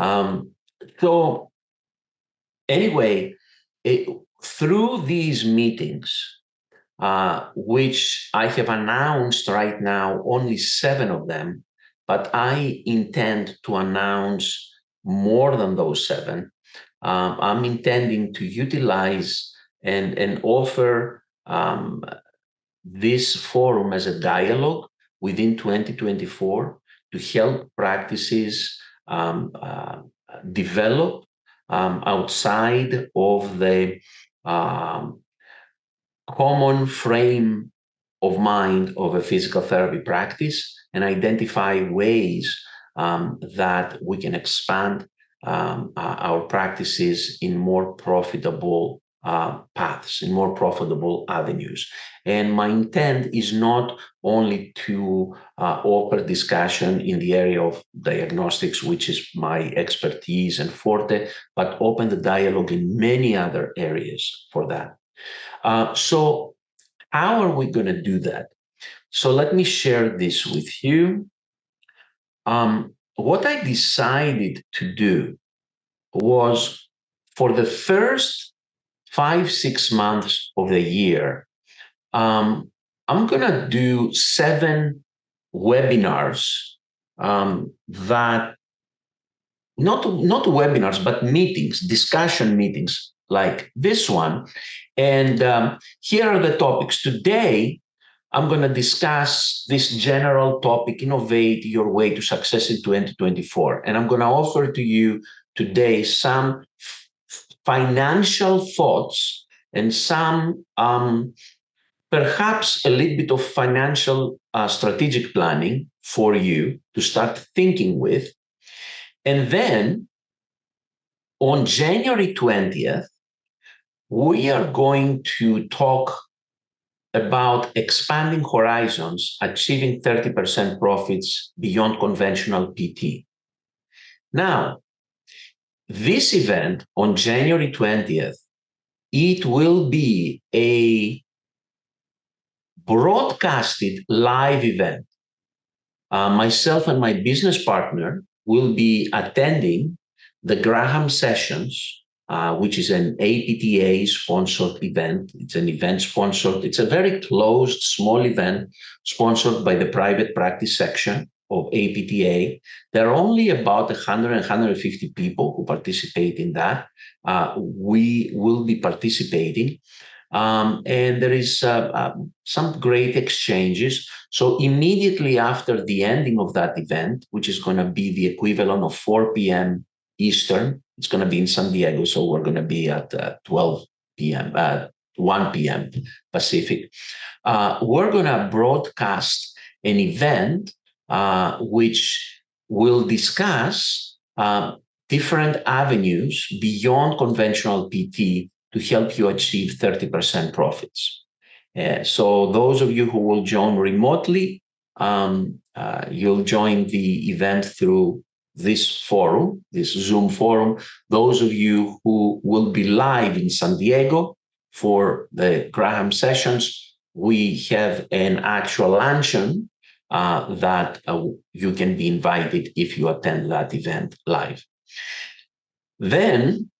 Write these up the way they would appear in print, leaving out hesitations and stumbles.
Um, so anyway, through these meetings, which I have announced right now, only 7 of them, but I intend to announce more than those 7. I'm intending to utilize and offer this forum as a dialogue within 2024 to help practices develop outside of the common frame of mind of a physical therapy practice and identify ways that we can expand our practices in more profitable paths, in more profitable avenues. And my intent is not only to offer discussion in the area of diagnostics, which is my expertise and forte, but open the dialogue in many other areas for that. So how are we going to do that? So let me share this with you. What I decided to do was, for the first 5-6 months of the year, I'm going to do 7 webinars that not webinars, but meetings, discussion meetings like this one. And here are the topics. Today, I'm going to discuss this general topic, innovate your way to success in 2024. And I'm going to offer to you today some financial thoughts and some perhaps a little bit of financial strategic planning for you to start thinking with. And then on January 20th, we are going to talk about expanding horizons, achieving 30% profits beyond conventional PT. Now, this event on January 20th, it will be a broadcasted live event. Myself and my business partner will be attending the Graham Sessions, which is an APTA-sponsored event. It's an event sponsored. It's a very closed, small event sponsored by the private practice section of APTA. There are only about 100 and 150 people who participate in that. We will be participating. And there is some great exchanges. So immediately after the ending of that event, which is going to be the equivalent of 4 p.m. Eastern, it's going to be in San Diego, so we're going to be at 12 p.m., 1 p.m. Pacific. We're going to broadcast an event which will discuss different avenues beyond conventional PT to help you achieve 30% profits. So those of you who will join remotely, you'll join the event through this forum, this Zoom forum. Those of you who will be live in San Diego for the Graham Sessions, we have an actual luncheon that you can be invited if you attend that event live. Then,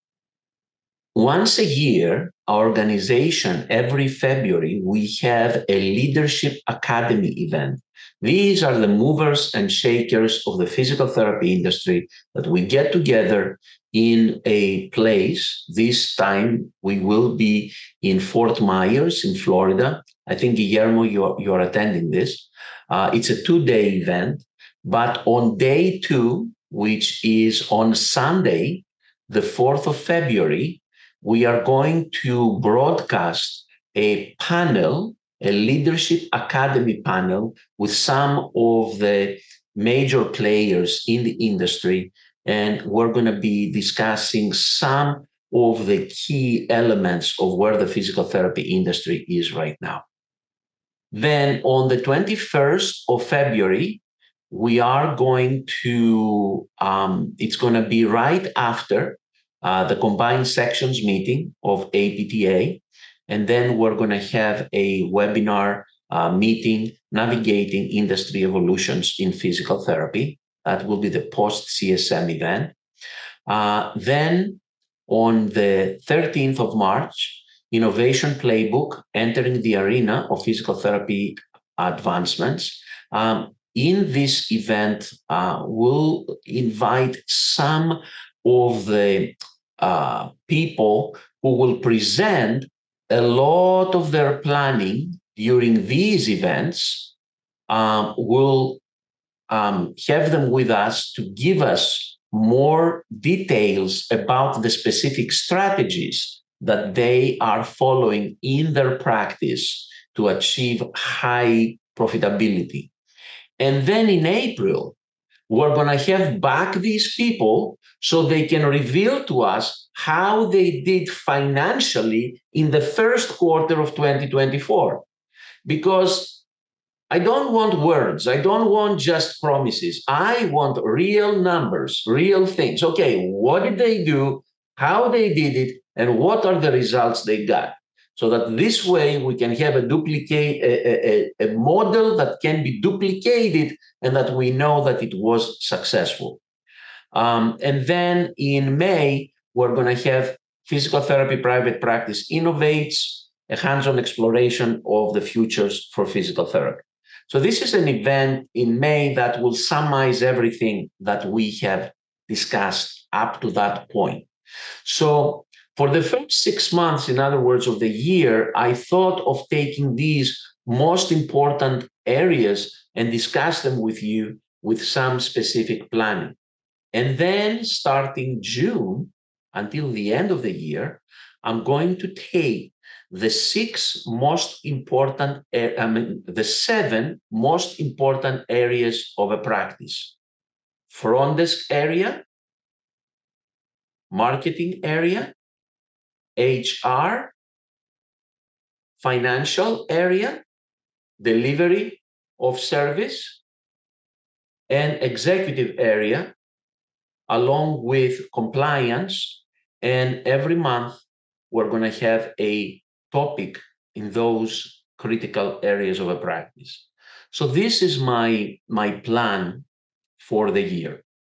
once a year, our organization, every February, we have a Leadership Academy event. These are the movers and shakers of the physical therapy industry that we get together in a place. This time, we will be in Fort Myers in Florida. I think, Guillermo, you're attending this. It's a 2-day event, but on day 2, which is on Sunday, the 4th of February, we are going to broadcast a panel, a Leadership Academy panel with some of the major players in the industry. And we're going to be discussing some of the key elements of where the physical therapy industry is right now. Then on the 21st of February, we are going to, it's going to be right after the combined sections meeting of APTA. And then we're going to have a webinar meeting, Navigating Industry Evolutions in Physical Therapy. That will be the Post-CSM event. Then on the 13th of March, Innovation Playbook, entering the arena of physical therapy advancements. In this event, we'll invite some of the people who will present a lot of their planning during these events. We'll have them with us to give us more details about the specific strategies that they are following in their practice to achieve high profitability. And then in April, we're going to have back these people so they can reveal to us how they did financially in the first quarter of 2024. Because I don't want words. I don't want just promises. I want real numbers, real things. Okay, what did they do? How they did it? And what are the results they got? So that this way we can have a model that can be duplicated and that we know that it was successful. And then in May, we're going to have Physical Therapy Private Practice Innovates, a hands-on exploration of the futures for physical therapy. So this is an event in May that will summarize everything that we have discussed up to that point. So for the first 6 months, in other words, of the year, I thought of taking these most important areas and discuss them with you with some specific planning. And then starting June until the end of the year, I'm going to take the the 7 most important areas of a practice. Front desk area, marketing area, HR, financial area, delivery of service, and executive area, along with compliance. And every month, we're going to have a topic in those critical areas of a practice. So this is my plan for the year.